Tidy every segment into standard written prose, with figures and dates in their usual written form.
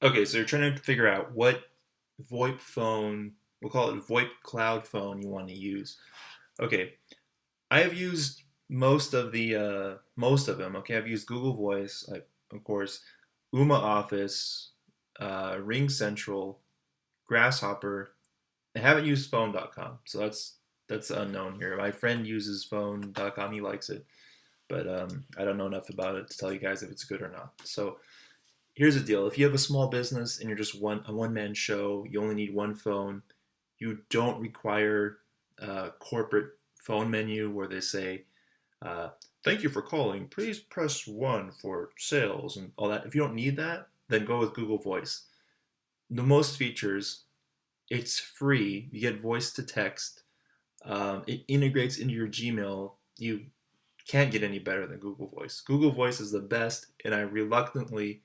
Okay, so you're trying to figure out what VoIP phone, we'll call it VoIP cloud phone you want to use. Okay, I have used most of them. Okay, I've used Google Voice, like of course, Uma Office, Ring Central, Grasshopper. I haven't used Phone.com, so that's unknown here. My friend uses Phone.com. He likes it, but I don't know enough about it to tell you guys if it's good or not. So here's the deal: if you have a small business and you're just a one man show, you only need one phone. You don't require a corporate phone menu where they say, uh, "Thank you for calling. Please press one for sales" and all that. If you don't need that, then go with Google Voice. The most features. It's free. You get voice to text. It integrates into your Gmail. You can't get any better than Google Voice. Google Voice is the best, and I reluctantly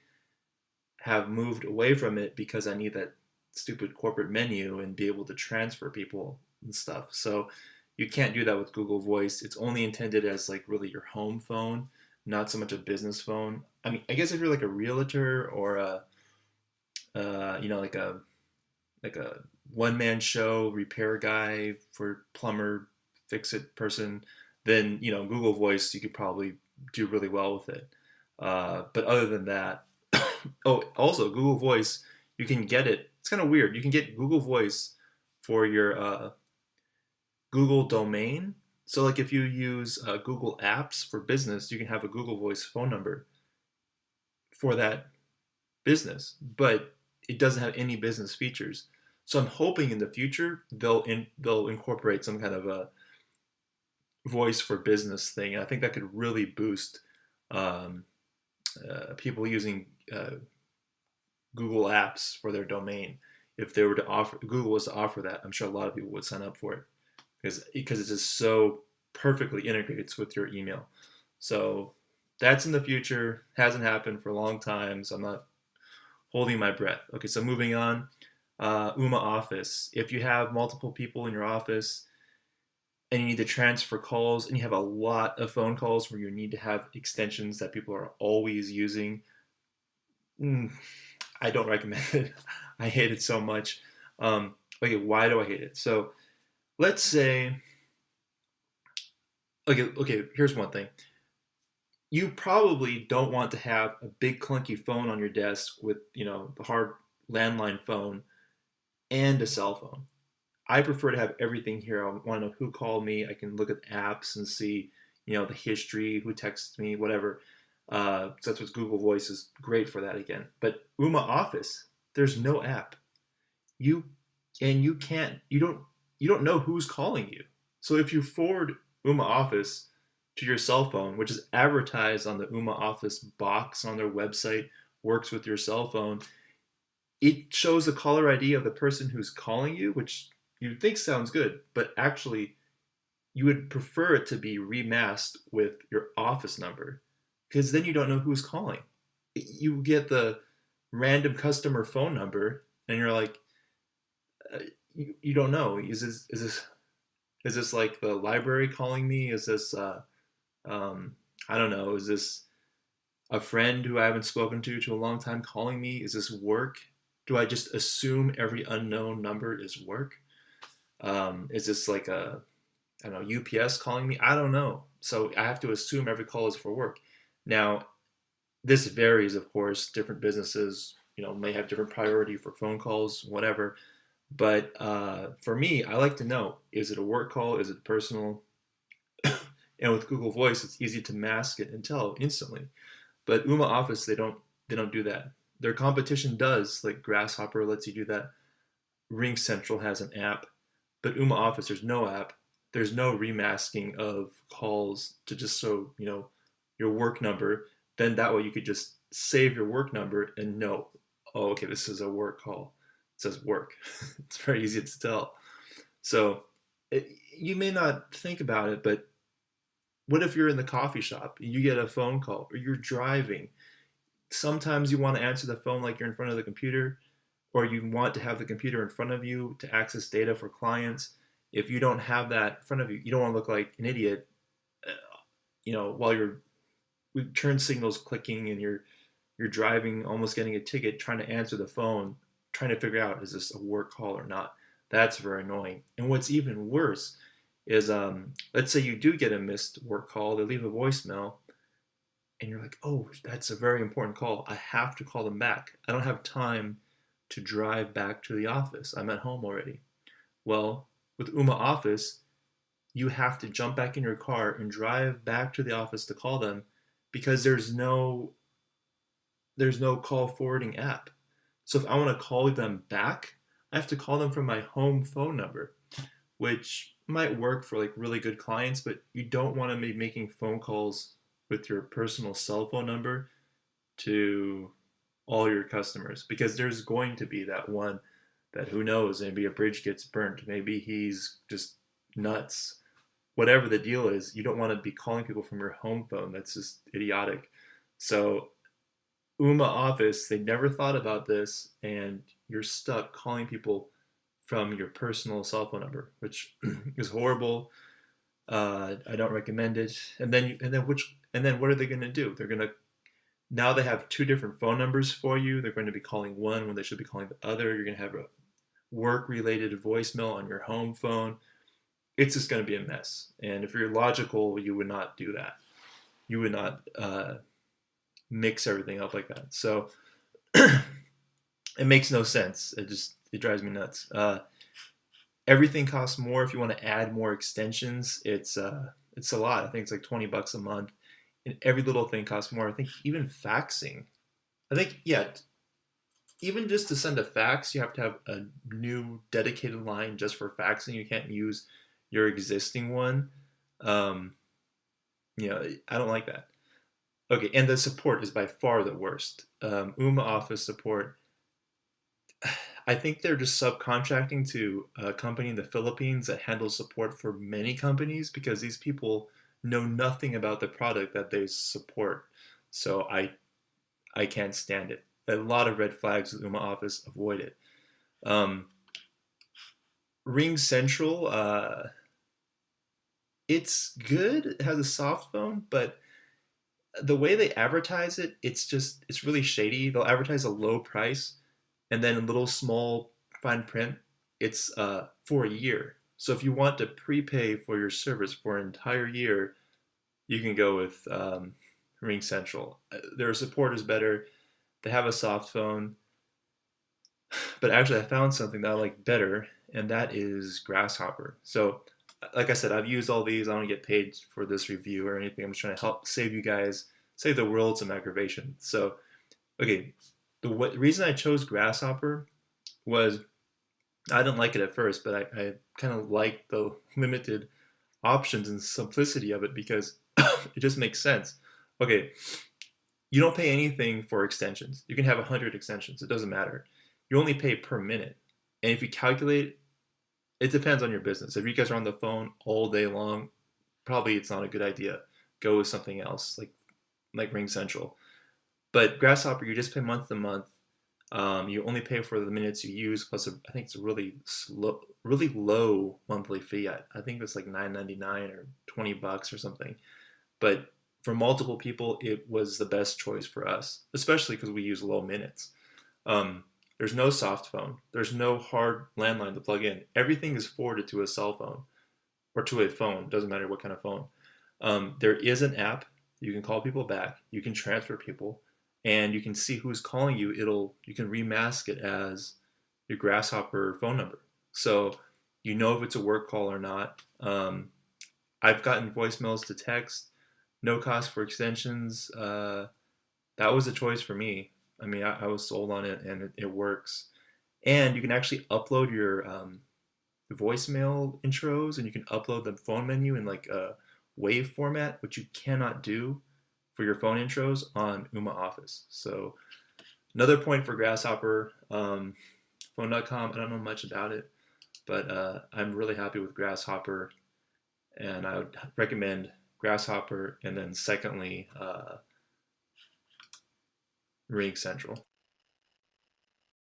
have moved away from it because I need that stupid corporate menu and be able to transfer people and stuff. So you can't do that with Google Voice. It's only intended as like really your home phone, not so much a business phone. I mean, I guess if you're like a realtor or a like a one man show repair guy for plumber fix it person, then Google Voice you could probably do really well with it. But other than that, oh, also Google Voice, you can get it. It's kind of weird. You can get Google Voice for your Google domain. So, like, if you use Google Apps for business, you can have a Google Voice phone number for that business, but it doesn't have any business features. So, I'm hoping in the future they'll incorporate some kind of a voice for business thing. And I think that could really boost um, people using Google Apps for their domain. If they were to offer, Google was to offer that, I'm sure a lot of people would sign up for it because it just so perfectly integrates with your email. So that's in the future. Hasn't happened for a long time, so I'm not holding my breath. Okay, so moving on. Uma Office. If you have multiple people in your office and you need to transfer calls and you have a lot of phone calls where you need to have extensions that people are always using, mm, I don't recommend it. I hate it so much. Okay, why do I hate it? So let's say, okay, here's one thing. You probably don't want to have a big clunky phone on your desk with, the hard landline phone and a cell phone. I prefer to have everything here. I want to know who called me. I can look at apps and see, the history, who texted me, whatever. So that's what Google Voice is great for that again. But Uma Office, there's no app. You and you can't you don't know who's calling you. So if you forward Uma Office to your cell phone, which is advertised on the Uma Office box on their website, works with your cell phone, it shows the caller ID of the person who's calling you, which you think sounds good, but actually you would prefer it to be remasked with your office number because then you don't know who's calling. You get the random customer phone number and you're like, you don't know. Is this like the library calling me? Is this I don't know. Is this a friend who I haven't spoken to a long time calling me? Is this work? Do I just assume every unknown number is work? Is this like a I don't know UPS calling me? I don't know. So I have to assume every call is for work. Now this varies, of course. Different businesses, may have different priority for phone calls, whatever. But for me, I like to know: is it a work call? Is it personal? And with Google Voice, it's easy to mask it and tell instantly. But Uma Office, they don't do that. Their competition does, like Grasshopper lets you do that. Ring Central has an app, but Uma Office, there's no app. There's no remasking of calls to just so your work number. Then that way you could just save your work number and know, oh, okay, this is a work call. It says work. It's very easy to tell. So you may not think about it, but what if you're in the coffee shop and you get a phone call or you're driving? Sometimes you want to answer the phone like you're in front of the computer, or you want to have the computer in front of you to access data for clients. If you don't have that in front of you, you don't want to look like an idiot, while you're with turn signals clicking and you're you're driving, almost getting a ticket, trying to answer the phone, trying to figure out is this a work call or not. That's very annoying. And what's even worse is, let's say you do get a missed work call, they leave a voicemail, and you're like, oh, that's a very important call. I have to call them back. I don't have time to drive back to the office. I'm at home already. Well, with Ooma Office, you have to jump back in your car and drive back to the office to call them because there's no call forwarding app. So if I want to call them back, I have to call them from my home phone number, which might work for like really good clients, but you don't want to be making phone calls with your personal cell phone number to all your customers because there's going to be that one that, who knows, maybe a bridge gets burnt, maybe he's just nuts. Whatever the deal is, you don't want to be calling people from your home phone. That's just idiotic. So Ooma Office, they never thought about this, and you're stuck calling people from your personal cell phone number, which is horrible. I don't recommend it. And then what are they going to do? They're going to Now they have two different phone numbers for you. They're going to be calling one when they should be calling the other. You're going to have a work-related voicemail on your home phone. It's just going to be a mess. And if you're logical, you would not do that. You would not mix everything up like that. So it makes no sense. It drives me nuts. Everything costs more. If you want to add more extensions, it's a lot. I think it's like $20 a month, and every little thing costs more. I think even faxing. I think, yeah, even just to send a fax, you have to have a new dedicated line just for faxing. You can't use your existing one. Um, I don't like that. Okay, and the support is by far the worst. Ooma Office support, I think they're just subcontracting to a company in the Philippines that handles support for many companies because these people know nothing about the product that they support. So I can't stand it. A lot of red flags with Ooma Office. Avoid it. Um, Ring Central, it's good. It has a soft phone, but the way they advertise it, it's really shady. They'll advertise a low price, and then a little small fine print, it's for a year. So if you want to prepay for your service for an entire year, you can go with Ring Central. Their support is better. They have a soft phone, but actually I found something that I like better, and that is Grasshopper. So like I said, I've used all these. I don't get paid for this review or anything. I'm just trying to help save you guys, save the world some aggravation. So, okay, the reason I chose Grasshopper was I didn't like it at first, but I kind of liked the limited options and simplicity of it because it just makes sense. Okay, you don't pay anything for extensions. You can have 100 extensions. It doesn't matter. You only pay per minute. And if you calculate, it depends on your business. If you guys are on the phone all day long, probably it's not a good idea. Go with something else like Ring Central. But Grasshopper, you just pay month to month. You only pay for the minutes you use, plus I think it's a really low monthly fee. I think it's like $9.99 or $20 or something. But for multiple people, it was the best choice for us, especially because we use low minutes. There's no soft phone. There's no hard landline to plug in. Everything is forwarded to a cell phone or to a phone. Doesn't matter what kind of phone. There is an app. You can call people back. You can transfer people, and you can see who's calling you. You can remask it as your Grasshopper phone number, so you know if it's a work call or not. I've gotten voicemails to text, no cost for extensions. That was a choice for me. I mean, I was sold on it, and it works. And you can actually upload your voicemail intros, and you can upload the phone menu in like a wave format, which you cannot do for your phone intros on Ooma Office. So another point for Grasshopper. Phone.com, I don't know much about it, but I'm really happy with Grasshopper, and I would recommend Grasshopper, and then secondly, Ring Central.